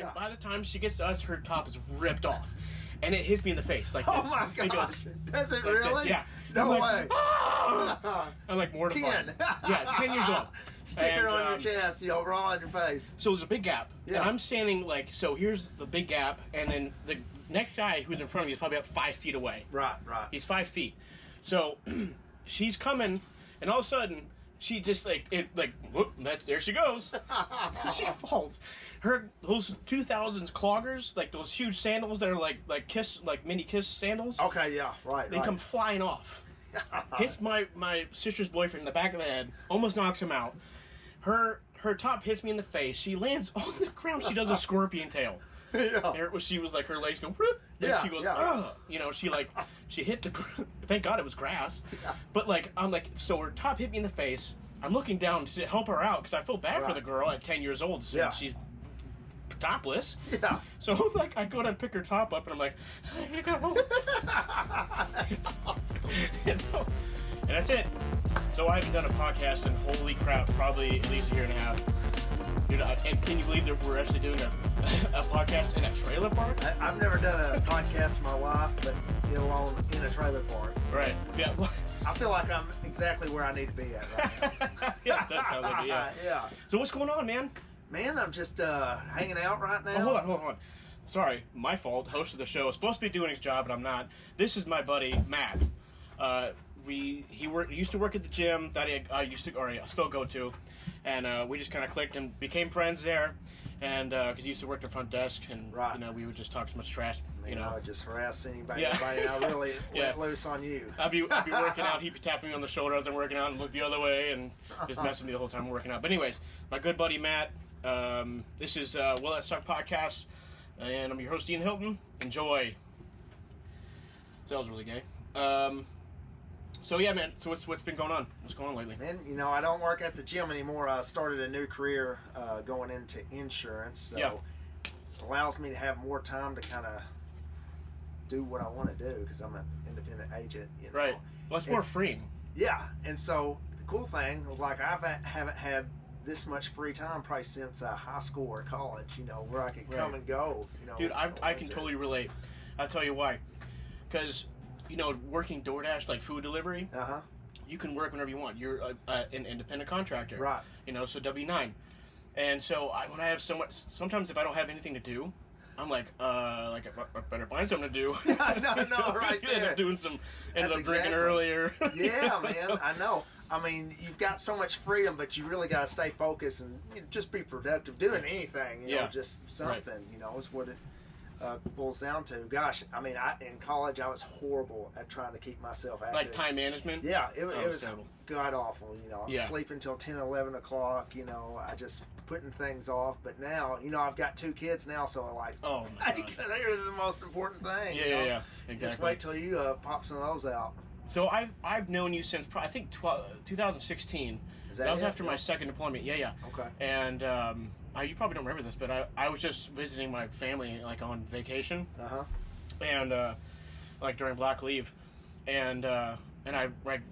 And by the time she gets to us, her top is ripped off. And it hits me in the face like Oh this. my gosh. Does it like really? This. Yeah. No I'm way. Ah! I'm like mortified. 10. Yeah, 10 years old. Stick it on your chest, raw on your face. So there's a big gap. Yeah. And I'm standing so here's the big gap, and then the next guy who's in front of me is probably about 5 feet away. Right. He's 5 feet. So she's coming, and all of a sudden, she just whoop, there she goes. She falls. Those 2000s cloggers, like those huge sandals that are like mini Kiss sandals. Okay, yeah, right. They come flying off. Hits my sister's boyfriend in the back of the head, almost knocks him out. Her top hits me in the face. She lands on the ground. She does a scorpion tail. Yeah. She was like, her legs go, whoop, and she goes, ugh. She hit the, thank God it was grass. Yeah. But I'm so her top hit me in the face. I'm looking down to help her out because I feel bad for the girl at 10 years old. So she's topless. Yeah. So I go to pick her top up and I'm like, here you go. And that's it. So I haven't done a podcast in, holy crap, probably at least a year and a half. Dude, and can you believe that we're actually doing a podcast in a trailer park? I've never done a podcast in my life, but in a trailer park. Right. Yeah. I feel like I'm exactly where I need to be at right now. Yeah, that sounds like it. Yeah. Yeah. So what's going on, man? Man, I'm just hanging out right now. Oh, hold on. Sorry, my fault. Host of the show is supposed to be doing his job, but I'm not. This is my buddy Matt. He used to work at the gym that I still go to, and we just kind of clicked and became friends there. And because he used to work the front desk, and we would just talk so much trash. I would just harass anybody. Yeah. And I really let loose on you. I'd be working out. He'd be tapping me on the shoulder as I'm working out, and look the other way, and just messing with me the whole time I'm working out. But anyways, my good buddy Matt. This is Will That Suck Podcast, and I'm your host Ian Hilton. Enjoy. That was really gay. So yeah, man. So what's been going on? What's going on lately? Man, I don't work at the gym anymore. I started a new career going into insurance, so it allows me to have more time to kind of do what I want to do because I'm an independent agent. Right. Well, it's more freeing. Yeah, and so the cool thing was I haven't had this much free time probably since high school or college. Where I could come and go. Dude, I can totally relate. I'll tell you why. Because working DoorDash, like food delivery, you can work whenever you want. You're an independent contractor. Right. So W-9. And so when I have so much, sometimes if I don't have anything to do, I'm I better find something to do. No, right there. Ended up drinking earlier. Yeah, man, I know. I mean, you've got so much freedom, but you really got to stay focused and just be productive. Doing anything, just something, is what it boils down to. Gosh, I mean, in college, I was horrible at trying to keep myself active. Like time management? Yeah, it was god awful, Yeah. Sleep until 10, 11 o'clock, I just putting things off. But now, I've got 2 kids now, so oh my God. they're the most important thing. Yeah, exactly. Just wait till you pop some of those out. So I've known you since I think 2016. That was after my second deployment. Yeah. Okay. And you probably don't remember this, but I was just visiting my family on vacation. And during Black Leave, and I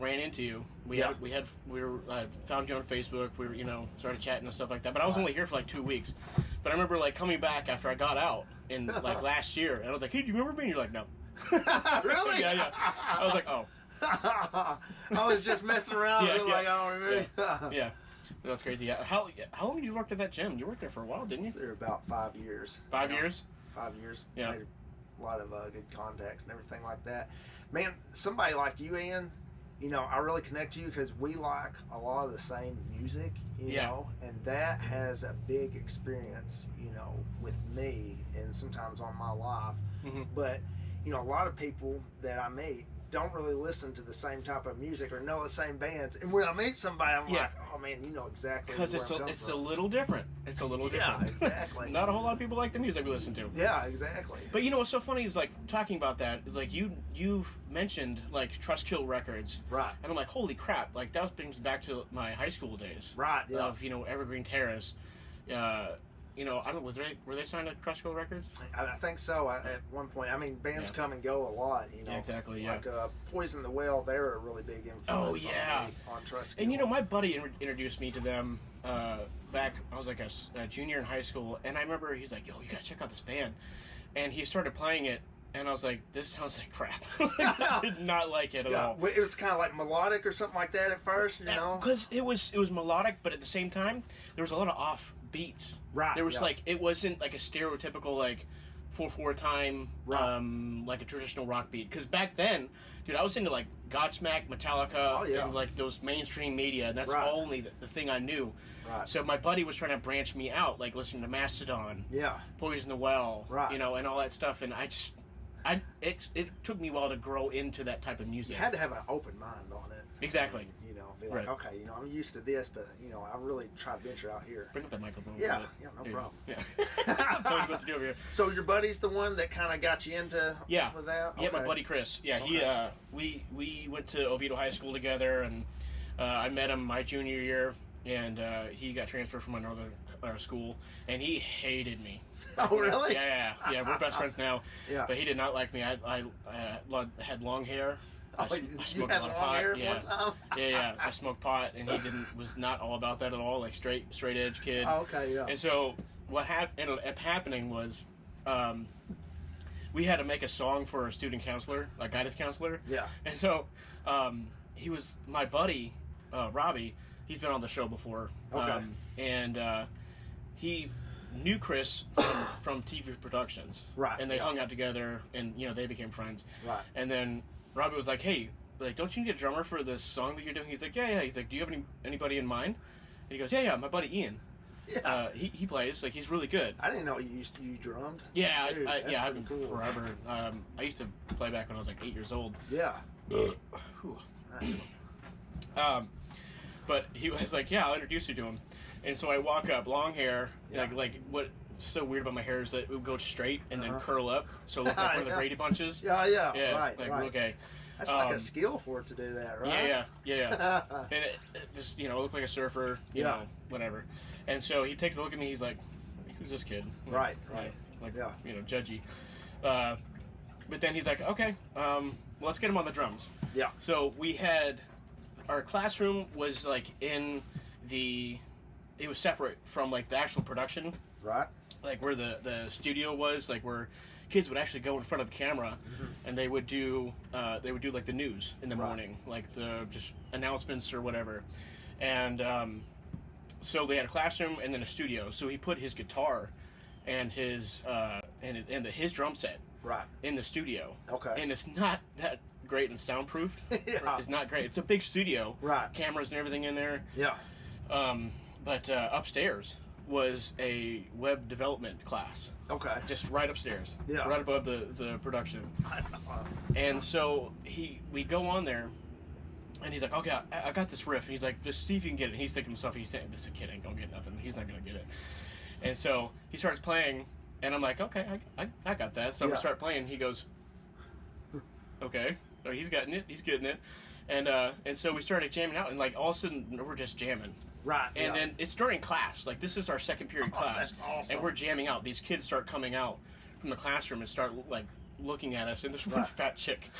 ran into you. We found you on Facebook. We were started chatting and stuff like that. But I was only here for 2 weeks. But I remember coming back after I got out in last year, and I was like, hey, do you remember me? And you're like, no. Really? Yeah. I was like, oh. I was just messing around. I don't remember. Yeah. That's crazy. Yeah. How long did you work at that gym? You worked there for a while, didn't you? There about 5 years. 5 years? 5 years. Yeah. Made a lot of good contacts and everything like that. Man, somebody like you, Ian, I really connect to you because we like a lot of the same music, you know, and that has a big experience, with me and sometimes on my life. Mm-hmm. But, a lot of people that I meet don't really listen to the same type of music or know the same bands. And when I meet somebody, I'm like, oh man, you know exactly where I'm coming from. It's a little different. It's a little different. Yeah, exactly. Not a whole lot of people like the music we listen to. Yeah, exactly. But what's so funny is talking about that is you mentioned Trust Kill Records. Right. And I'm like, holy crap, that brings me back to my high school days. Right, yeah. Of, Evergreen Terrace. you know, I don't. Were they signed to Crushco Records? I think so. At one point, I mean, bands come and go a lot. You know, yeah, exactly. Yeah. Like Poison the Well, they're a really big influence. Oh yeah. On Trustkill. And you know, my buddy introduced me to them back. I was like a junior in high school, and I remember he's like, "Yo, you gotta check out this band," and he started playing it. And I was like, this sounds like crap. I did not like it at all. It was kind of like melodic or something like that at first, you know? Because it was melodic, but at the same time, there was a lot of off beats. Right. There was like, it wasn't like a stereotypical like 4/4 time, like a traditional rock beat. Because back then, dude, I was into like Godsmack, Metallica, and like those mainstream media, and that's only the thing I knew. Right. So my buddy was trying to branch me out, like listening to Mastodon, Poison the Well, you know, and all that stuff, and it took me a while to grow into that type of music. You had to have an open mind on it. Exactly. And, you know, be like, okay, you know, I'm used to this, but, you know, I really try to venture out here. Bring up that microphone. Yeah, no problem. Yeah. I'm telling you what to do over here. So your buddy's the one that kind of got you into with that? Yeah, my buddy Chris. Yeah, we went to Oviedo High School together, and I met him my junior year, and he got transferred from another school, and he hated me. Oh, really? Yeah, we're best friends now. Yeah. But he did not like me. I had long hair. I smoked a lot of pot. Hair Yeah. I smoked pot, and he was not all about that at all. Like straight edge kid. Oh, okay, yeah. And so what ended up happening was, we had to make a song for a student counselor, a guidance counselor. Yeah. And so, he was my buddy, Robbie. He's been on the show before. Okay. And he knew Chris from TV Productions. Right. And they hung out together, and you know, they became friends. Right. And then Robbie was like, "Hey, like, don't you need a drummer for this song that you're doing?" He's like, "Yeah." He's like, "Do you have anybody in mind?" And he goes, "Yeah, my buddy Ian. Yeah. He plays, like, he's really good." I didn't know you drummed. Yeah, Dude, I've been cool. forever. I used to play back when I was like 8 years old. Yeah. Nice. But he was like, "Yeah, I'll introduce you to him." And so I walk up, long hair, like what's so weird about my hair is that it would go straight and then curl up, so it looked like one of the Brady Bunches. Yeah, right. Okay. That's like a skill for it to do that, right? Yeah. And it just, you know, looked like a surfer, you know, whatever. And so he takes a look at me, he's like, "Who's this kid?" Right. Like, you know, judgy. But then he's like, "Okay, let's get him on the drums." Yeah. So we had, our classroom was like it was separate from like the actual production. Right. Like where the studio was, like where kids would actually go in front of the camera, and they would do like the news in the morning, like the just announcements or whatever. And so they had a classroom and then a studio. So he put his guitar and his his drum set in the studio. Okay. And it's not that great and soundproofed. Yeah. It's not great. It's a big studio. Right. Cameras and everything in there. Yeah. But upstairs was a web development class. Okay. Just right upstairs. Yeah. Right above the production. That's awesome. And so we go on there, and he's like, "Okay, I got this riff." And he's like, "Just see if you can get it." And he's thinking to himself, he's saying, "This kid ain't gonna get nothing. He's not gonna get it." And so he starts playing, and I'm like, "Okay, I got that." So I'm gonna start playing. He goes, "Okay." So he's getting it. And so we started jamming out, and like all of a sudden we're just jamming. Right. And then it's during class. Like, this is our second period class. That's awesome. And we're jamming out. These kids start coming out from the classroom and start like looking at us, and there's one fat chick.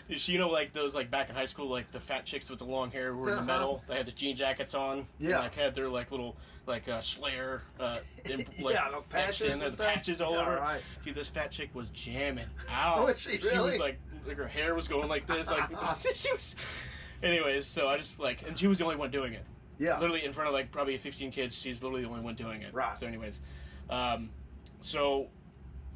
You know, like those, like back in high school, like the fat chicks with the long hair who were in the metal. They had the jean jackets on. Yeah. And, like, had their like little Slayer patches. There's patches all over. Right. Dude, this fat chick was jamming out. Was she really? She was like her hair was going like this. Like she was. Anyways, so I just like, and she was the only one doing it. Yeah. Literally in front of like probably 15 kids, she's literally the only one doing it. Right. So anyways, so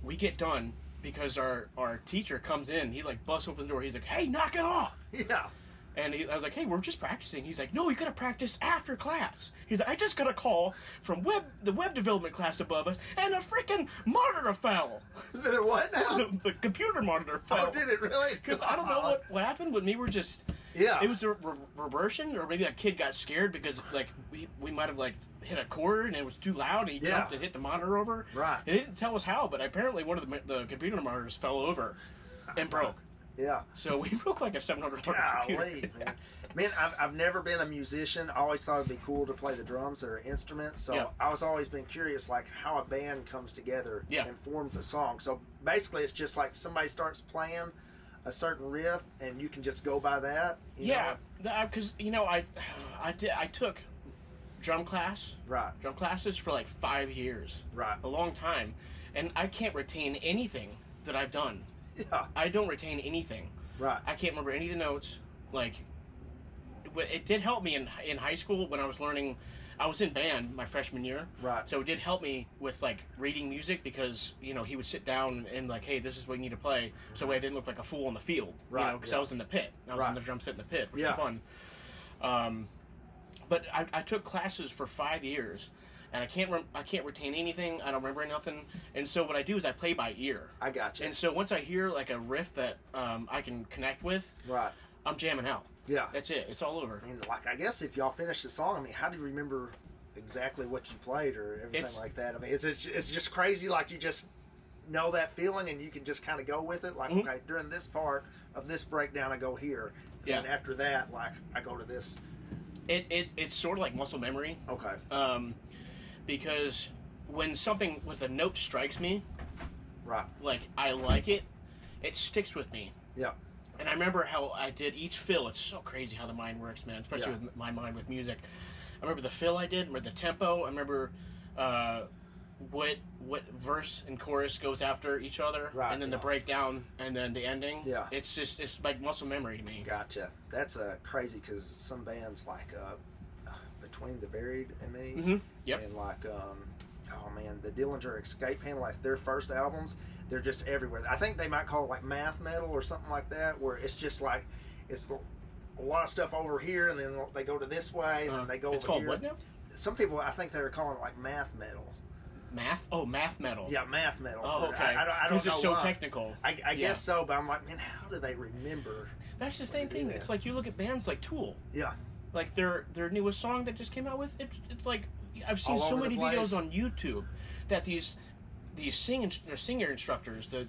we get done because our teacher comes in. He like busts open the door. He's like, "Hey, knock it off!" Yeah. And I was like, "Hey, we're just practicing." He's like, "No, you gotta practice after class." He's like, "I just got a call from the web development class above us, and a freaking monitor fell." The what now? The computer monitor fell. Oh, did it really? Because I don't know what happened, but we were just... Yeah. It was a reversion, or maybe that kid got scared because like we might have like hit a chord and it was too loud, and he jumped and hit the monitor over. Right. And he didn't tell us how, but apparently one of the computer monitors fell over and broke. Yeah. So we broke like a $700 computer. Man. Man, I've never been a musician. I always thought it'd be cool to play the drums or instruments. So Yeah. I was always been curious, like how a band comes together Yeah. and forms a song. So basically, it's just like somebody starts playing a certain riff, and you can just go by that. Yeah, because I took drum classes for like 5 years, Right. a long time, and I can't retain anything that I've done. Yeah. I don't retain anything. Right. I can't remember any of the notes. Like, it did help me in high school when I was learning. I was in band my freshman year, Right. so it did help me with like reading music because he would sit down and like, hey, this is what you need to play, so I didn't look like a fool in the field, Right. because I was in the pit. I was in the drum set in the pit, which Yeah. was fun. But I took classes for 5 years, and I can't retain anything. I don't remember nothing, and so what I do is I play by ear. I got you. And so once I hear like a riff that I can connect with, Right. I'm jamming out. Yeah. That's it. It's all over. And like, I guess if y'all finish the song, I mean, how do you remember exactly what you played or everything like that? I mean, it's just crazy. Like, you just know that feeling, and you can just kind of go with it. Like, okay, during this part of this breakdown, I go here. And after that, like, I go to this. It's sort of like muscle memory. Okay. Because when something with a note strikes me, Right. like I like it, it sticks with me. Yeah. And I remember how I did each fill. It's so crazy how the mind works, man, especially with my mind with music. I remember the fill I did, I remember the tempo, I remember what verse and chorus goes after each other, Right, and then the breakdown, and then the ending. Yeah. It's like muscle memory to me. Gotcha. That's crazy because some bands like Between the Buried and Me, Mm-hmm. Yep. and like oh man, the Dillinger Escape Panel, like their first albums, they're just everywhere. I think they might call it like math metal or something like that, where it's just like it's a lot of stuff over here, and then they go to this way, and then they go it's over called here. what now? Some people, I think they were calling it like math metal. Math? Oh, math metal. Yeah, math metal. Oh, okay. I don't know. Because it's so why. technical. I guess so, but I'm like, man, how do they remember? That's the same thing. It's like you look at bands like Tool. Yeah. Like their newest song that just came out with, it's like I've seen All so over many the place. videos on YouTube that these singer instructors, the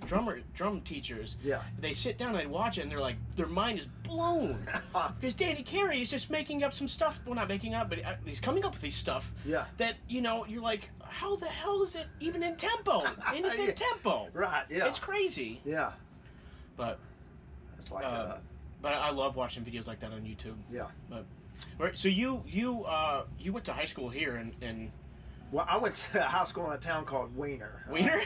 drum teachers, they sit down and they watch it and they're like, their mind is blown because Danny Carey is just making up some stuff. Well, not making up, but he's coming up with these stuff. Yeah. That you're like, how the hell is it even in tempo? And it's in tempo. Right. Yeah. It's crazy. Yeah. But it's like. But I love watching videos like that on YouTube. Yeah. But right, so you went to high school here in Well, I went to high school in a town called Wiener. Wiener?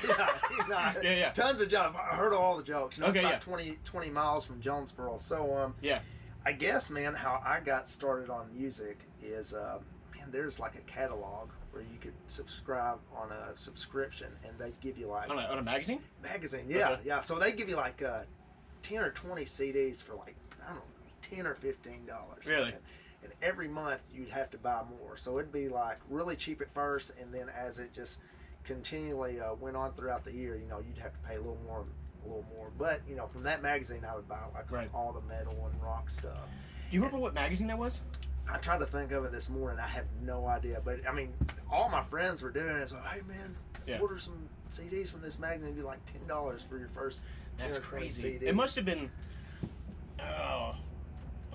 Yeah. Tons of jokes. I heard all the jokes. It's about 20 20 miles from Jonesboro. So, I guess, man, how I got started on music is, man, there's like a catalog where you could subscribe on a subscription, and they give you like... On a magazine? Magazine, yeah, Okay. yeah. So they give you like 10 or 20 CDs for like, I don't know, $10 or $15. Really? And every month you'd have to buy more. So it'd be like really cheap at first, and then as it just continually went on throughout the year, you'd have to pay a little more. But, from that magazine I would buy like all the metal and rock stuff. Do you remember what magazine that was? I tried to think of it this morning. I have no idea. But, I mean, all my friends were doing it. It's like, hey, man, order some CDs from this magazine. It'd be like $10 for your first 10 That's or 20 crazy. CDs. It must have been... Oh,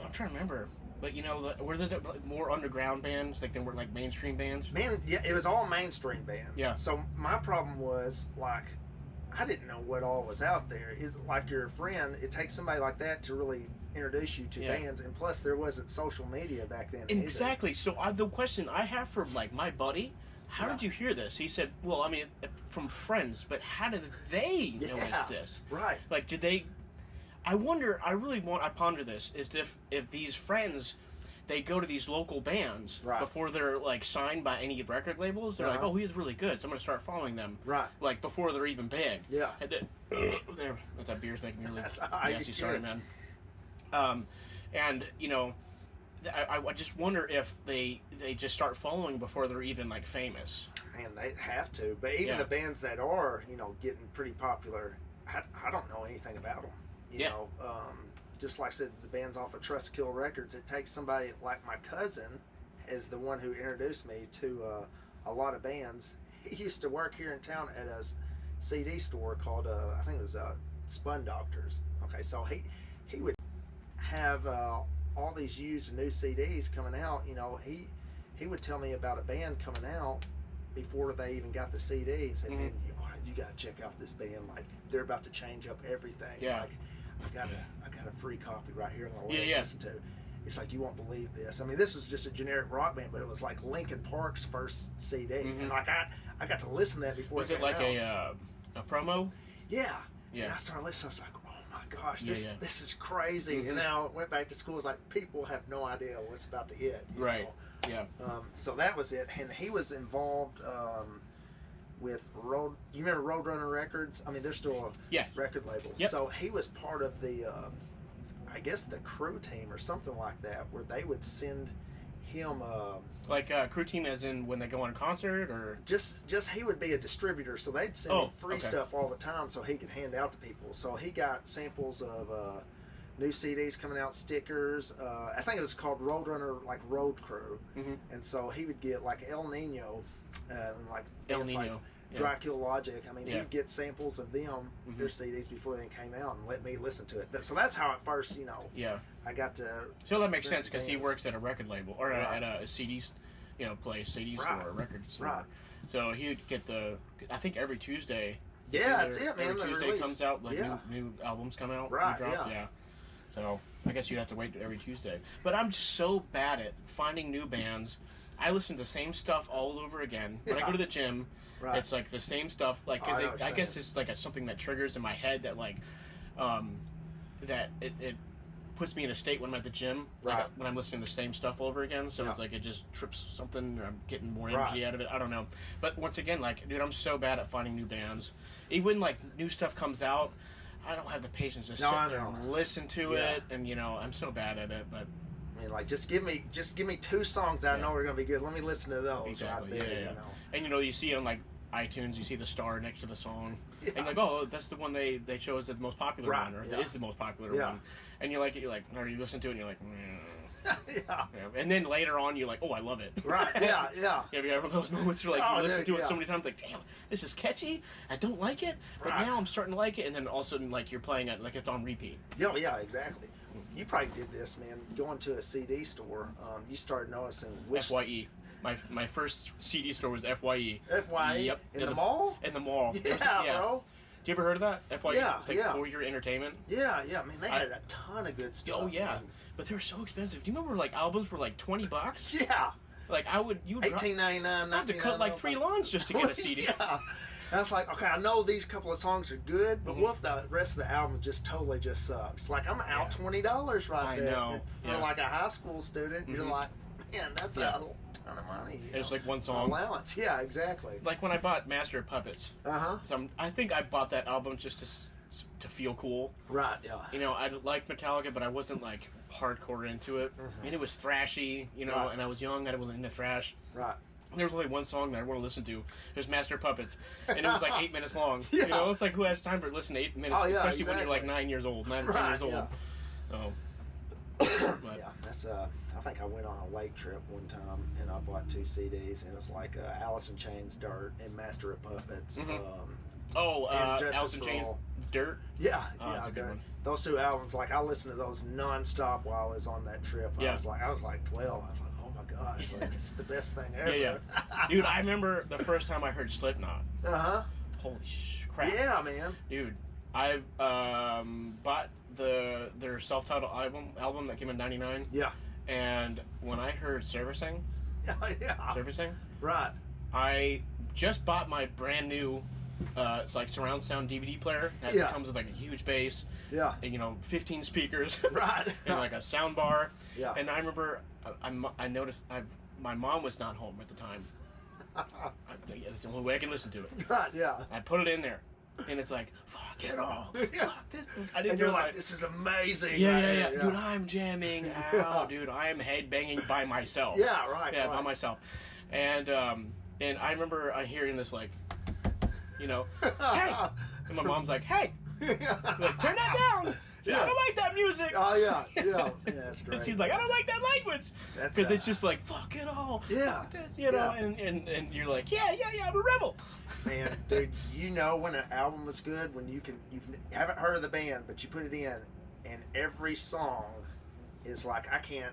I'm trying to remember. But, were there more underground bands than were like mainstream bands? Man, yeah, it was all mainstream bands. Yeah. So my problem was, like, I didn't know what all was out there. Is like your friend, it takes somebody like that to really introduce you to bands, and plus there wasn't social media back then. Exactly. So the question I have for like my buddy, how did you hear this? He said, well, I mean, from friends, but how did they notice this? Right. Like, did they? I ponder this, is if these friends, they go to these local bands before they're like signed by any record labels. They're like, oh, he's really good, so I'm gonna start following them. Right. Like before they're even big. Yeah. And then, that beer's making me really nasty. Sorry, man. And I just wonder if they just start following before they're even like famous. Man, they have to. But even the bands that are, getting pretty popular, I don't know anything about them. You know, just like I said, the band's off of Trust Kill Records. It takes somebody like my cousin is the one who introduced me to a lot of bands. He used to work here in town at a CD store called, I think it was Spun Doctors. Okay, so he would have all these used and new CDs coming out, you know, he would tell me about a band coming out before they even got the CDs, and man, you got to check out this band. Like, they're about to change up everything. Yeah. Like, I got a free copy right here. I'm gonna listen to. It's like, you won't believe this. I mean, this was just a generic rock band, but it was like Linkin Park's first CD, and like I got to listen to that before. Was it like a promo? Yeah. Yeah. And I started listening. I was like, oh my gosh, this is crazy. And now I went back to school. It's like, people have no idea what's about to hit. Right. Know? Yeah. So that was it, and he was involved with Road. You remember Roadrunner Records? I mean, they're still a record label. Yep. So he was part of the, I guess, the crew team or something like that, where they would send him. Like crew team, as in when they go on a concert, or just he would be a distributor, so they'd send him free stuff all the time, so he could hand out to people. So he got samples of new CDs coming out, stickers. I think it was called Roadrunner, like Road Crew, and so he would get like El Nino, and like El Nino. Like Dracula Logic. I mean, he would get samples of them, their CDs, before they came out, and let me listen to it. So that's how at first, you know, I got to. So that makes sense, because he works at a record label, or at a CD, place, CD store, a record store. Right. So he would get I think every Tuesday. Yeah, that's it, man. Every Tuesday comes out, like new albums come out. Right. Yeah. So I guess you have to wait every Tuesday. But I'm just so bad at finding new bands. I listen to the same stuff all over again. When I go to the gym, it's like the same stuff. Like, cause I guess it's like something that triggers in my head that like, that it puts me in a state when I'm at the gym. Like when I'm listening to the same stuff over again. So it's like it just trips something, or I'm getting more energy out of it. I don't know. But once again, like, dude, I'm so bad at finding new bands. Even like new stuff comes out, I don't have the patience to sit there and listen to it, and you know, I'm so bad at it. But I mean, like, just give me 2 songs that I know are gonna be good. Let me listen to those. Exactly. Right there, you know? And you know, you see on like iTunes, you see the star next to the song, and like, oh, that's the one they chose as the most popular one, or it is the most popular one. And you're like, or you listen to it, and you're like, and then later on, you're like, oh, I love it. Right. Yeah. Have you ever those moments where like you listen to it so many times, like, damn, this is catchy. I don't like it, but now I'm starting to like it, and then all of a sudden, like, you're playing it like it's on repeat. Yeah, exactly. You probably did this, man. Going to a CD store, you started noticing FYE. My first CD store was FYE. FYE? Yep. In the mall? In the mall. Yeah, bro. You ever heard of that? FYE? Yeah, it's like for your entertainment. Yeah. I mean, they had a ton of good stuff. Oh yeah, man. But they're so expensive. Do you remember like albums were like $20? Yeah. Like you would $18.99. I have to cut like 3 lawns just to get a CD. Yeah. And I was like, okay, I know these couple of songs are good, but what if the rest of the album just totally just sucks? Like, I'm out $20 right there. I know. For like a high school student, you're like, man, that's a ton of money. It's like one song. Allowance. Yeah, exactly. Like when I bought Master of Puppets. So I think I bought that album just to feel cool. Right. Yeah. You know, I liked Metallica, but I wasn't like hardcore into it. And it was thrashy, you know, and I was young. I wasn't into thrash. Right. There was only one song that I want to listen to. It was Master of Puppets, and it was like 8 minutes long. You know, it's like, who has time to listen to 8 minutes, especially when you're like 9 years old, 10 years old. So, yeah, that's I think I went on a lake trip one time, and I bought 2 CDs, and it was like Alice in Chains' Dirt and Master of Puppets. Alice in Chains' Dirt? Yeah, that's a good one. Those 2 albums, like, I listened to those nonstop while I was on that trip. I was like 12. I was like, oh my gosh, like, it's the best thing ever. Yeah. Dude, I remember the first time I heard Slipknot. Holy crap. Yeah, man. Dude, I bought their self-titled album that came in '99. Yeah. And when I heard Servicing, right, I just bought my brand new it's like surround sound DVD player that comes with like a huge bass, and 15 speakers, right, and like a sound bar. And I remember I noticed my mom was not home at the time. That's the only way I can listen to it. Right, I put it in there, and it's like, fuck it all. Fuck this. I didn't and you're like, this is amazing. Yeah. Dude, I'm jamming out. Dude, I am headbanging by myself. Yeah, right. Yeah, by myself. And I remember hearing this like, hey. And my mom's like, hey. Like, turn that down. I don't like that music. Oh, yeah. That's great. She's like, I don't like that language. Because it's just like, fuck it all. Yeah. Fuck this, and you're like, yeah, I'm a rebel. Man, dude, when an album is good, when you haven't heard of the band, but you put it in, and every song is like, I can't.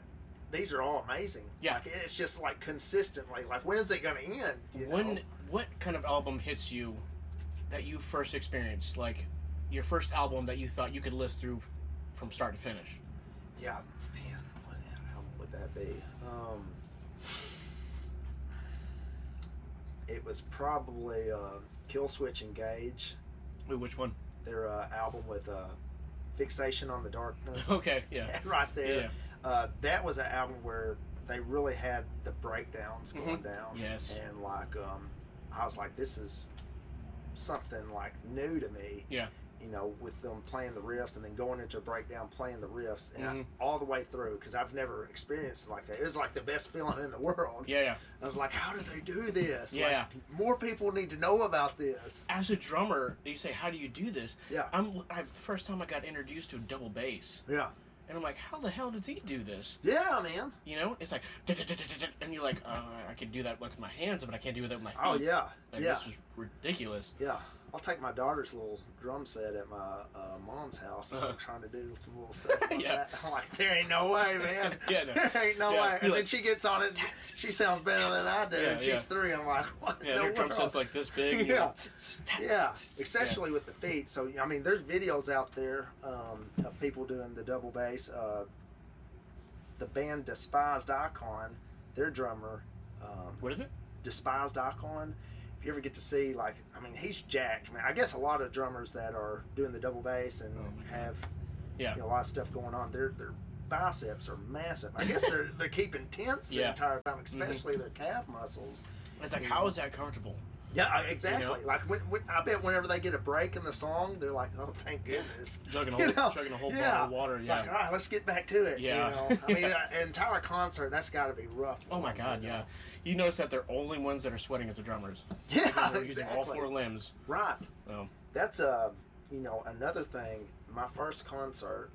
These are all amazing. Yeah. Like, it's just like consistently. Like, when is it going to end? You know? What kind of album hits you that you first experienced? Like, your first album that you thought you could list through from start to finish? Yeah, man, what album would that be? It was probably Killswitch Engage. Wait, which one? Their album with Fixation on the Darkness. Okay, yeah. Right there. Yeah. That was an album where they really had the breakdowns going down. Yes. And like, I was like, this is something like new to me. Yeah. You know, with them playing the riffs and then going into a breakdown, playing the riffs, and all the way through, because I've never experienced it like that. It was like the best feeling in the world. Yeah. I was like, how do they do this? Yeah. Like, more people need to know about this. As a drummer, you say, how do you do this? Yeah. First time I got introduced to double bass. Yeah. And I'm like, how the hell does he do this? Yeah, man. You know, it's like, and you're like, I can do that with my hands, but I can't do that with my feet. Oh, yeah. Like, yeah. This was ridiculous. Yeah. I'll take my daughter's little drum set at my mom's house, and I'm trying to do some little stuff like that. I'm like, there ain't no way, man. Yeah, no. There ain't no way. And then she gets on it, she sounds better than I do. Yeah, She's 3. I'm like, what in the her world? drum set's like this big. Yeah. Yeah. Especially with the feet. So, I mean, there's videos out there of people doing the double bass. The band Despised Icon, their drummer. What is it? Despised Icon. If you ever get to see, like, I mean, he's jacked. I mean, I guess a lot of drummers that are doing the double bass and have you know, a lot of stuff going on, their biceps are massive. I guess they're keeping tense the entire time, especially their calf muscles. It's like, how is that comfortable? Yeah, exactly. You know? Like, I bet whenever they get a break in the song, they're like, "Oh, thank goodness!" Chugging a whole bottle of water. Yeah. Like, all right, let's get back to it. Yeah. You know? I mean, an entire concert, that's got to be rough. Oh my God, yeah. You notice that they're only ones that are sweating as the drummers. Yeah, they're using all 4 limbs. Right. Oh. That's you know, another thing. My first concert,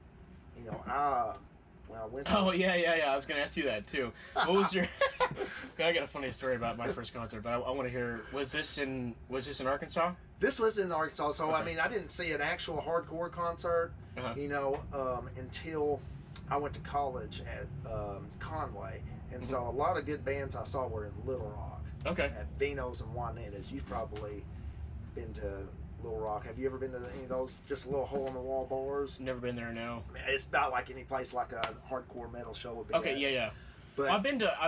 you know, I went to... Oh yeah. I was gonna ask you that too. What was your? I got a funny story about my first concert, but I want to hear. Was this in Arkansas? This was in Arkansas, so I mean, I didn't see an actual hardcore concert, you know, until I went to college at Conway, and so a lot of good bands I saw were in Little Rock. Okay. At Vino's and Juanita's. You've probably been to Little Rock. Have you ever been to any of those just little hole in the wall bars? Never been there. No. It's about like any place like a hardcore metal show would be. Okay. at. Yeah. But I've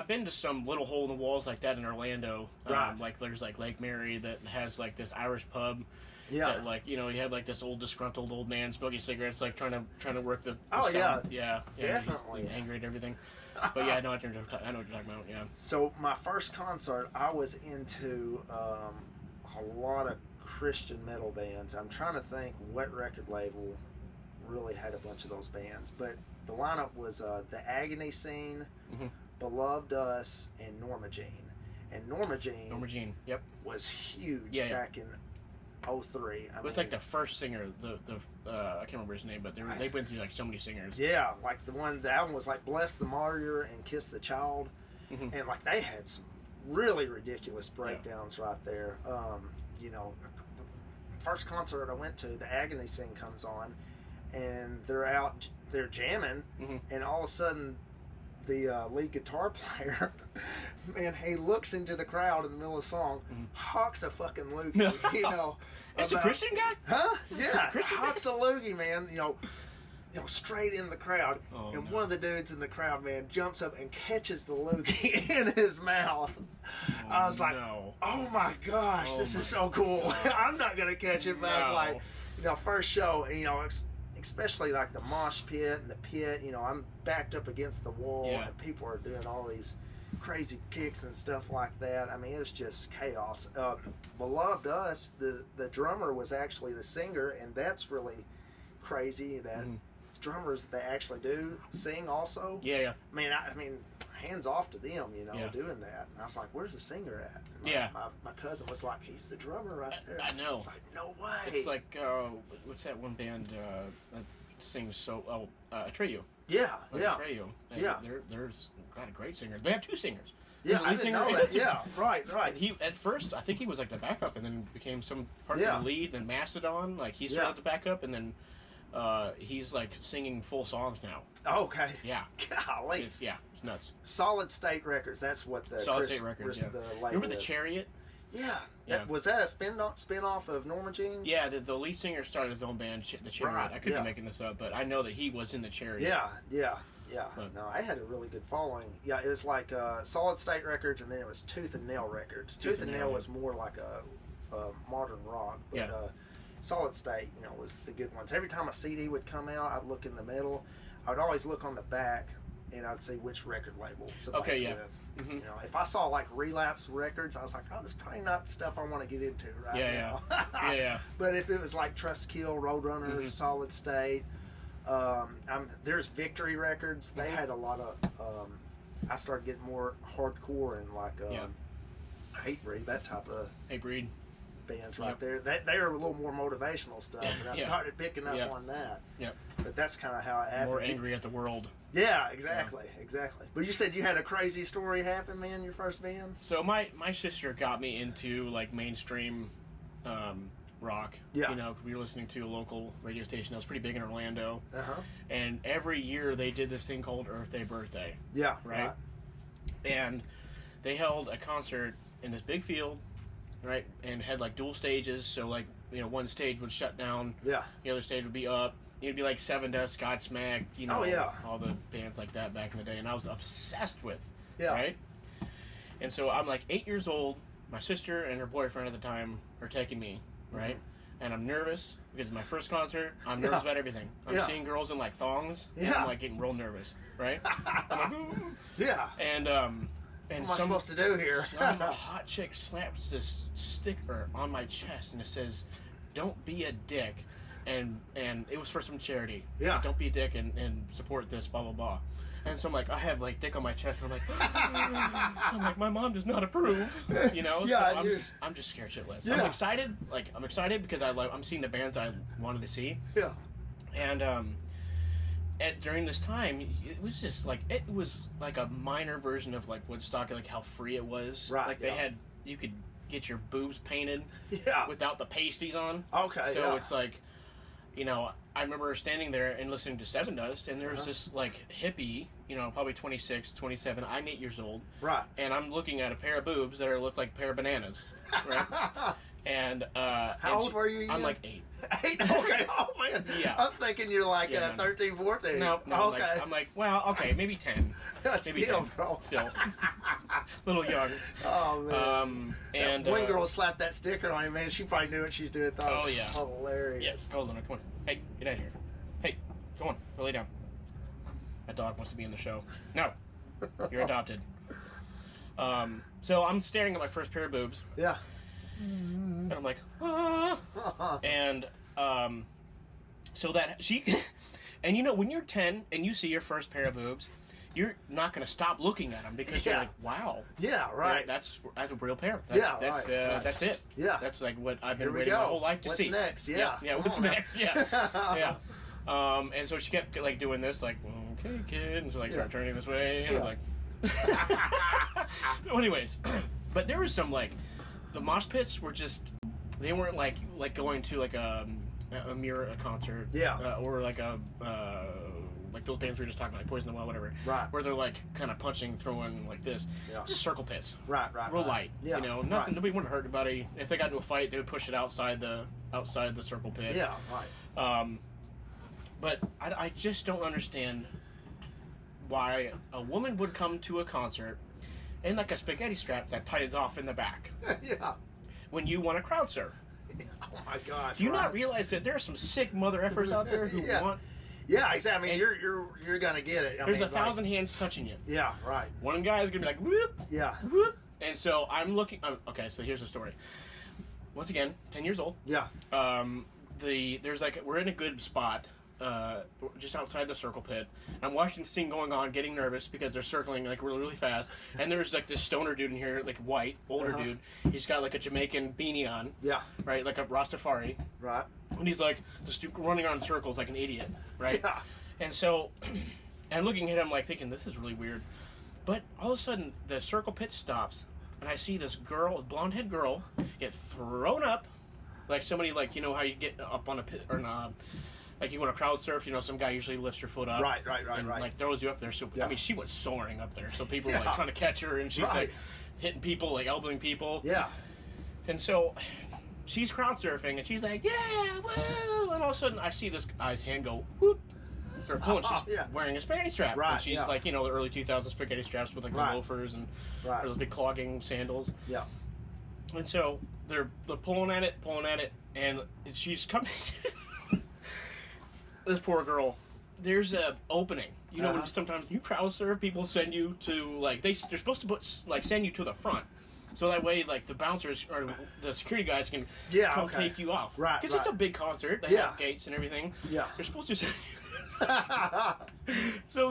been to some little hole in the walls like that in Orlando. Right. Like there's like Lake Mary that has like this Irish pub. Yeah. That, like, you know, you had like this old disgruntled old man smoking cigarettes, like trying to work the Oh, sound. yeah. Definitely. He's angry at everything. But yeah, I know what you're talking about. Yeah. So my first concert, I was into a lot of Christian metal bands. I'm trying to think what record label really had a bunch of those bands, but the lineup was the Agony Scene, Beloved Us, and Norma Jean. And Norma Jean, yep, was huge back in 03. It was like the first singer, I can't remember his name, but they went through like so many singers. Yeah, like the album was like Bless the Martyr and Kiss the Child, and like they had some really ridiculous breakdowns right there. You know, first concert I went to, the Agony Scene comes on, and they're jamming, and all of a sudden the lead guitar player, man, he looks into the crowd in the middle of the song, hawks a fucking loogie, you know. It's a Christian guy? Huh? Yeah, hawks a loogie, man, you know, straight in the crowd. Oh, and one of the dudes in the crowd, man, jumps up and catches the loogie in his mouth. I was like, oh my gosh, this is so cool. I'm not going to catch it, but I was like, you know, first show, and, you know, especially like the mosh pit and the pit, you know, I'm backed up against the wall and people are doing all these crazy kicks and stuff like that. I mean, it was just chaos. Beloved Us, the drummer was actually the singer, and that's really crazy that drummers, they actually do sing also. Yeah. I mean, hands off to them, you know, doing that. And I was like, where's the singer at? And my cousin was like, he's the drummer right there. I know. I was like, no way. It's like, what's that one band that sings so, Atreyu. Yeah. Atreyu. They're got a great singer. They have 2 singers. Yeah, I didn't know that. Yeah, right. And he, at first, I think he was like the backup, and then became some part of the lead, and Mastodon, like he started the backup, and then he's like singing full songs now. Okay. Yeah. Golly. It's nuts. Solid State Records. That's what the Solid State Records. Yeah. Remember the Chariot? Yeah. Was that a spin-off of Norma Jean? Yeah, the lead singer started his own band, the Chariot. Right, I could be making this up, but I know that he was in the Chariot. Yeah. But, no, I had a really good following. Yeah, it was like Solid State Records, and then it was Tooth and Nail Records. Tooth and Nail was more like a modern rock, but Solid State, was the good ones. Every time a CD would come out, I'd look in the middle. I would always look on the back, and I'd see which record label somebody's with. Mm-hmm. If I saw like Relapse Records, I was like, oh, this is probably not stuff I want to get into now. Yeah. But if it was like Trust Kill, Roadrunner, Solid State, there's Victory Records. They had a lot of. I started getting more hardcore and like Hatebreed, that type of Hatebreed bands right there. They are a little more motivational stuff, and I started picking up on that. Yep. But that's kind of how it happened. More angry at the world. Yeah, exactly. But you said you had a crazy story happen, man, your first band? So my sister got me into like mainstream rock. Yeah. We were listening to a local radio station that was pretty big in Orlando. And every year they did this thing called Earth Day Birthday. Yeah. Right? And they held a concert in this big field, right? And had like dual stages, so like, one stage would shut down. Yeah. The other stage would be up. It'd be like Seven Dust, Godsmack, all the bands like that back in the day, and I was obsessed with, right? And so I'm like 8 years old. My sister and her boyfriend at the time are taking me, right? And I'm nervous because it's my first concert. I'm nervous about everything. I'm seeing girls in like thongs. And I'm like getting real nervous, right? I'm like, ooh. And what am I supposed to do here? Some hot chick slaps this sticker on my chest, and it says, "Don't be a dick." And it was for some charity. Yeah. Don't be a dick and support this, blah, blah, blah. And so I'm like, I have like dick on my chest, and I'm like, my mom does not approve, So I'm just scared shitless. Yeah. I'm excited because I'm seeing the bands I wanted to see. Yeah. And during this time, it was just like, it was like a minor version of like Woodstock, like how free it was. Right. Like you could get your boobs painted without the pasties on. Okay. So it's like, I remember standing there and listening to Seven Dust, and there was this like hippie, probably 26, 27. I'm 8 years old. Right. And I'm looking at a pair of boobs that look like a pair of bananas. Right. And how old were you again? I'm like 8. 8? Okay. Oh man. Yeah. I'm thinking you're like 13, 14. No. Okay. I'm like, well, okay, maybe 10. Maybe still, 10. Bro. Still. Little young. Oh man. And one girl slapped that sticker on him, man. She probably knew what she was doing. Thought it was hilarious. Yes. Hold on. Come on. Hey, get out of here. Hey, come on. Go lay down. That dog wants to be in the show. No. You're adopted. So I'm staring at my first pair of boobs. Yeah. And I'm like, ah. And so that she, and when you're 10 and you see your first pair of boobs, you're not going to stop looking at them because you're like, wow. Yeah, right. That's a real pair. That's it. Yeah. That's like what I've been waiting my whole life to see. What's next? Yeah. Yeah. What's next? Yeah. And so she kept like doing this, like, okay, kid, and so like start turning this way, and I was like. So anyways, but there was some like. The mosh pits were just, they weren't like going to like a Mira concert. Yeah. Or like like those bands we were just talking about, like Poison the Well, whatever. Right. Where they're like kind of punching, throwing like this. Yeah. Just circle pits. Right. Real light. Yeah. Nothing. Right. Nobody wanted to hurt anybody. If they got into a fight, they would push it outside the circle pit. Yeah. Right. But I just don't understand why a woman would come to a concert and like a spaghetti strap that ties off in the back. Yeah. When you want to crowd surf. Oh my gosh. Do you not realize that there are some sick mother effers out there who want? Yeah, exactly. I mean, you're gonna get it. There's 1,000 hands touching you. Yeah, right. One guy is gonna be like, whoop. Yeah. Whoop. And so I'm looking. Okay, so here's the story. Once again, 10 years old. Yeah. There's like we're in a good spot. Just outside the circle pit. I'm watching this thing going on, getting nervous because they're circling like really, really fast. And there's like this stoner dude in here, like white, older dude. He's got like a Jamaican beanie on. Yeah. Right, like a Rastafari. Right. And he's like just running around in circles like an idiot. Right. Yeah. And so, and looking at him like thinking this is really weird. But all of a sudden the circle pit stops, and I see this girl, a blonde-haired girl, get thrown up, like somebody like how you get up on a pit or like you want to crowd surf, some guy usually lifts your foot up. Right. And like throws you up there. So, I mean, she was soaring up there. So people were like trying to catch her, and she's like hitting people, like elbowing people. Yeah. And so she's crowd surfing, and she's like, yeah, woo! And all of a sudden, I see this guy's hand go, whoop. Start pulling. She's wearing a spaghetti strap. Right. And she's like, the early 2000s spaghetti straps with like the loafers and those big clogging sandals. Yeah. And so they're pulling at it, and she's coming. This poor girl. There's a opening. When sometimes you crowd surf, people send you to like they're supposed to send you to the front, so that way like the bouncers or the security guys can come take you off. Right. Because it's a big concert. They have gates and everything. Yeah. They're supposed to send you. So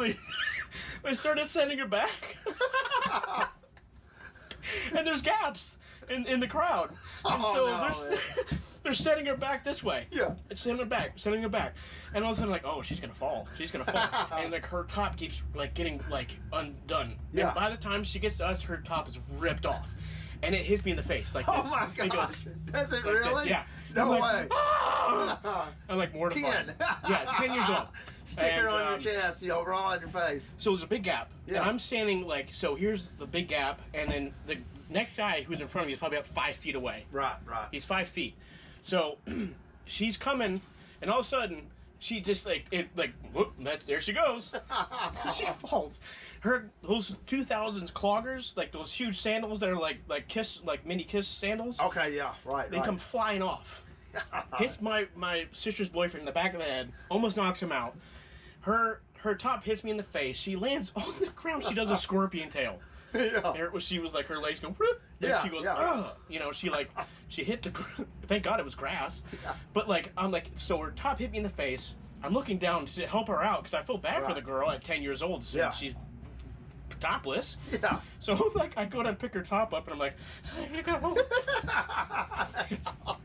they started sending her back, and there's gaps in the crowd, and they're sending her back this way. Yeah. And sending her back, and all of a sudden like, oh, she's gonna fall, and like her top keeps like getting like undone. Yeah. And by the time she gets to us, her top is ripped off, and it hits me in the face like. Oh my gosh! Does it like really? This. Yeah. No I'm way. I'm like mortified. 10. Yeah, 10 years old. Stick it on your chest, raw on your face. So there's a big gap. Yeah. And I'm standing so here's the big gap, and then the next guy who's in front of me is probably about 5 feet away. Right. He's 5 feet. So she's coming, and all of a sudden she just whoop, there she goes. She falls. Those 2000s cloggers, like those huge sandals that are like mini Kiss sandals. Okay, yeah, right. They come flying off. Hits my sister's boyfriend in the back of the head, almost knocks him out. Her top hits me in the face. She lands on the ground. She does a scorpion tail. Yeah. She was like, her legs go whoop, and she goes, ugh. She hit the thank God it was grass. Yeah. But so her top hit me in the face. I'm looking down to help her out because I feel bad for the girl at 10 years old. So she's topless. Yeah. So I go to pick her top up, and I'm like, here you go. That's awesome.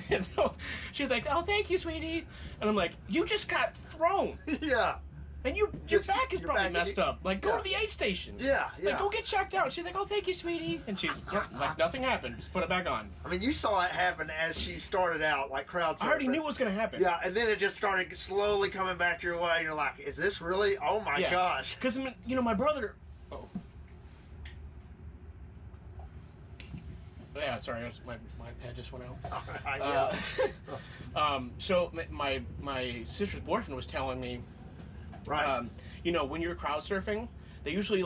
And so she's like, oh, thank you, sweetie. And I'm like, you just got thrown. Yeah. And your back is probably messed up. Like, go to the aid station. Yeah. Like, go get checked out. She's like, oh, thank you, sweetie. And she's like, nothing happened. Just put it back on. I mean, you saw it happen as she started out, like crowd surfing. I already knew what was going to happen. Yeah, and then it just started slowly coming back your way. And you're like, is this really? Oh, my gosh. Because, my brother... Oh. Yeah, sorry, my pad just went out. So my sister's boyfriend was telling me, when you're crowd surfing, they usually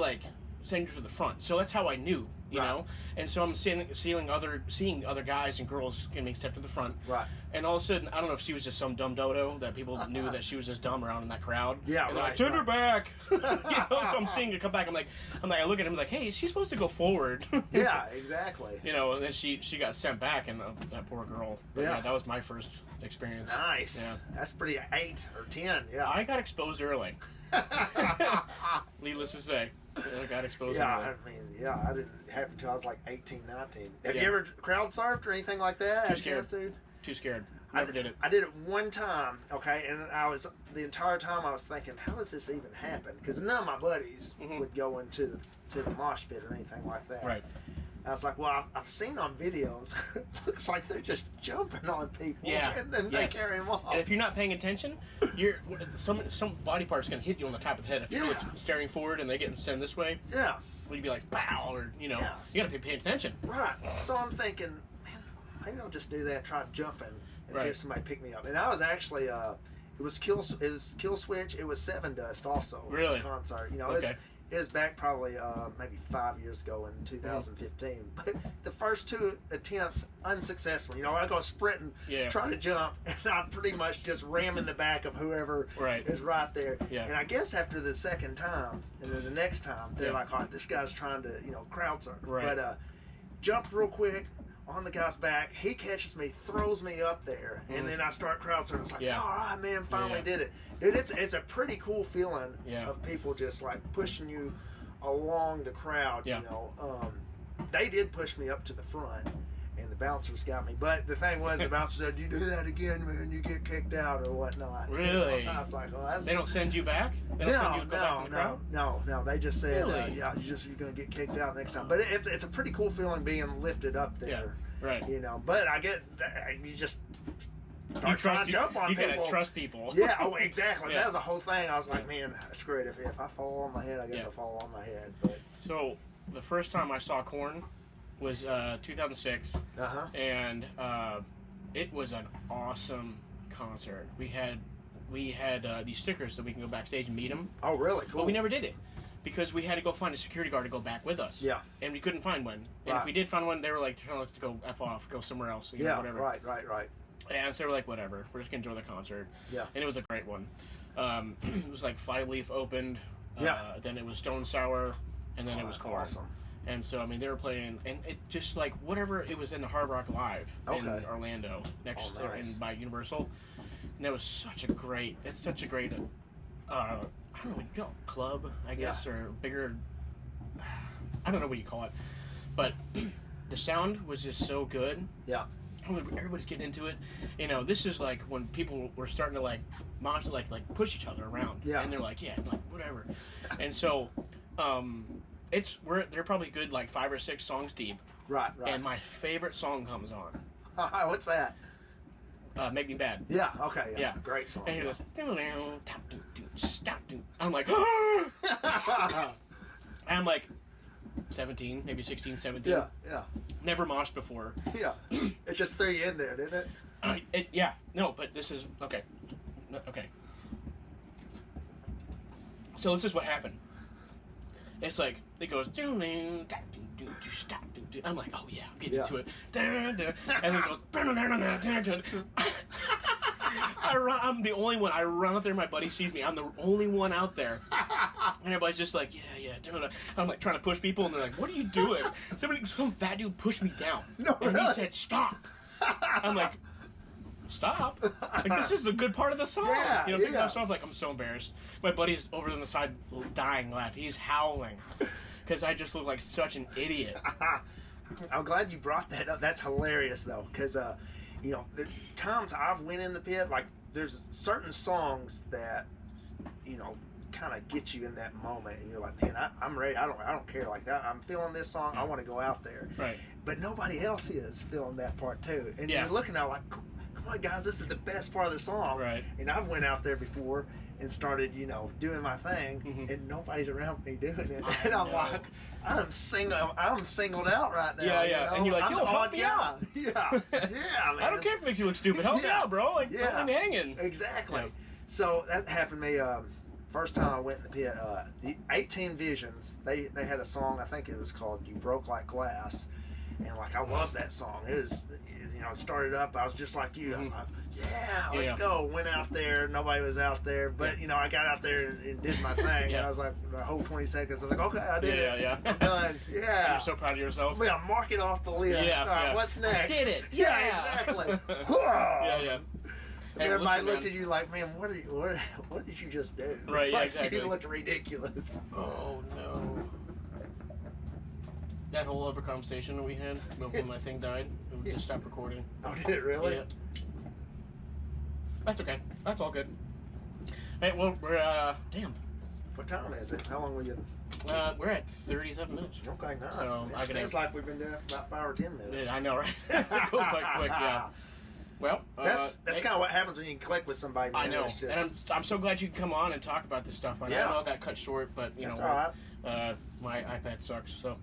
send you to the front. So that's how I knew, you know. And so I'm seeing other guys and girls getting stepped to the front. Right. And all of a sudden, I don't know if she was just some dumb dodo that people knew that she was just dumb around in that crowd. Yeah, and they're like, turn her back. So I'm seeing her come back. I look at him like, hey, is she supposed to go forward? Yeah, exactly. And then she got sent back, and that poor girl. But yeah, that was my first experience. Nice. Yeah. That's pretty 8 or 10. Yeah. I got exposed early. Needless to say, I got exposed early. I didn't have it until I was like 18, 19. Have you ever crowd surfed or anything like that? Too scared. Never did it. I did it one time, okay, and the entire time I was thinking, how does this even happen? Because none of my buddies would go into the mosh pit or anything like that. Right. I was like, well, I've seen on videos, looks like they're just jumping on people, and then they carry them off. And if you're not paying attention, some body part's gonna hit you on the top of the head. If you're staring forward and they get sent this way, you'd be like, pow, or you gotta be paying attention. Right. So I'm thinking, man, maybe I'll just do that, try jumping, and see if somebody pick me up. And I was actually, it was Kill Switch. It was Seven Dust also. Really? Concert. It was back probably maybe 5 years ago in 2015. But the first 2 attempts unsuccessful. I go sprinting, trying to jump, and I'm pretty much just ramming the back of whoever is right there. Yeah. And I guess after the second time, and then the next time, they're like, all right, this guy's trying to crowd surf. Right. But jumped real quick on the guy's back. He catches me, throws me up there, and then I start crowd surfing. It's like, all right, man, finally did it. Dude, it's a pretty cool feeling of people just pushing you along the crowd. They did push me up to the front, and the bouncers got me. But the thing was, the bouncer said, "You do that again, man, you get kicked out or whatnot." Really? I was like, "Well, that's." They don't send you back? They don't send you to go back in the crowd? No. They just said, really? "You're gonna get kicked out next time." But it's a pretty cool feeling being lifted up there. Yeah. Right. But I get you just start trying to jump on people. You gotta trust people. Yeah, oh, exactly. Yeah. That was the whole thing. I was like, man, screw it. If I fall on my head, I guess I'll fall on my head. But So, the first time I saw Korn was 2006. And it was an awesome concert. We had these stickers so we can go backstage and meet them. Oh, really? Cool. But we never did it because we had to go find a security guard to go back with us. Yeah. And we couldn't find one. And if we did find one, they were like telling us to go F off, go somewhere else. You know, whatever. Right. And so they were like, whatever, we're just going to enjoy the concert. Yeah. And it was a great one. It was like Five Leaf opened. Then it was Stone Sour. And then it was Korn. Awesome. And so, I mean, they were playing, and it just like whatever, it was in the Hard Rock Live in Orlando, next by Universal. And that was such a great, I don't know what you call it, club, I guess, or bigger, I don't know what you call it. But the sound was just so good. Yeah. Everybody's getting into it. You know, this is like when people were starting to like mosh, like push each other around. Yeah. And they're like, whatever. And so, they're probably good like 5 or 6 songs deep. Right. And my favorite song comes on. What's that? Make Me Bad. Yeah, okay. Yeah. Great song. And he goes, stop. I'm like, I'm like 17, maybe 16, 17. Yeah. Never moshed before. Yeah. It just threw you in there, didn't it? No, but this is, okay. So this is what happened. It's like, it goes, I'm like, oh yeah, I'm getting into it. And then it goes, I'm the only one. I run out there, my buddy sees me. I'm the only one out there. And everybody's just like, yeah. I'm like trying to push people, and they're like, what are you doing? Some fat dude pushed me down. No, and he said, stop. I'm like, stop? Like, this is the good part of the song. Picking up songs, like, I'm so embarrassed. My buddy's over on the side dying laughing. He's howling because I just look like such an idiot. I'm glad you brought that up. That's hilarious, though, because, the times I've went in the pit, like, there's certain songs that, kind of get you in that moment, and you're like, man, I'm ready. I don't care. Like, I'm feeling this song. I want to go out there. Right. But nobody else is feeling that part, too. And you're looking at it like, come on, guys, this is the best part of the song. Right. And I've went out there before and started, doing my thing, and nobody's around me doing it. And I'm like, I'm singled out right now. Yeah. And you're like, yo, help me out. Yeah, man. I don't care if it makes you look stupid. Help me out, bro. Like, I'm hanging. Exactly. Yeah. So that happened to me first time I went in the pit. The 18 Visions, they had a song, I think it was called You Broke Like Glass. And, like, I love that song. It was, it started up, I was just like you. I was like, let's go. Went out there, nobody was out there. But, I got out there and did my thing. And I was like, the whole 20 seconds, I was like, okay, I did it. I'm done. Yeah. You're so proud of yourself. Yeah, mark it off the list. All right, what's next? I did it. Yeah, exactly. Yeah. And everybody looked at you like, man, what did you just do? Right, like, exactly. You looked ridiculous. Oh, no. That whole other conversation that we had when my thing died, it just stopped recording. Oh, did it really? Yeah. That's okay. That's all good. Hey, well, we're, damn. What time is it? How long were you? We're at 37 minutes. Okay, nice. So it seems like we've been there for about 5 or 10 minutes. Yeah, I know, right? It goes quite quick, yeah. Well, that's kind of what happens when you click with somebody. Man. I know, and I'm so glad you can come on and talk about this stuff. I know it got cut short, but that's all right. My iPad sucks. So,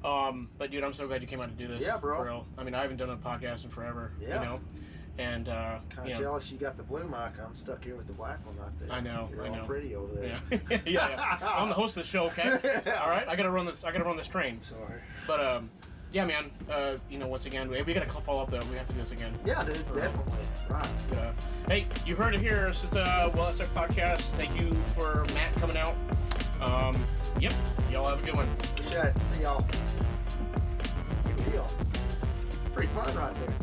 but dude, I'm so glad you came out to do this. Yeah, bro. For real. I mean, I haven't done a podcast in forever. Yeah. And kind of jealous you got the blue mic. I'm stuck here with the black one right there. I know. You're all pretty over there. Yeah. I'm the host of the show. Okay. All right. I gotta run this train. Sorry. But yeah, man. Once again, we gotta follow up though. We have to do this again. Yeah, dude. Definitely. Right. Hey, you heard it here. It's just WTS-Podcast. Thank you for Matt coming out. Yep. Y'all have a good one. Appreciate it. See y'all. Good deal. Pretty fun right there.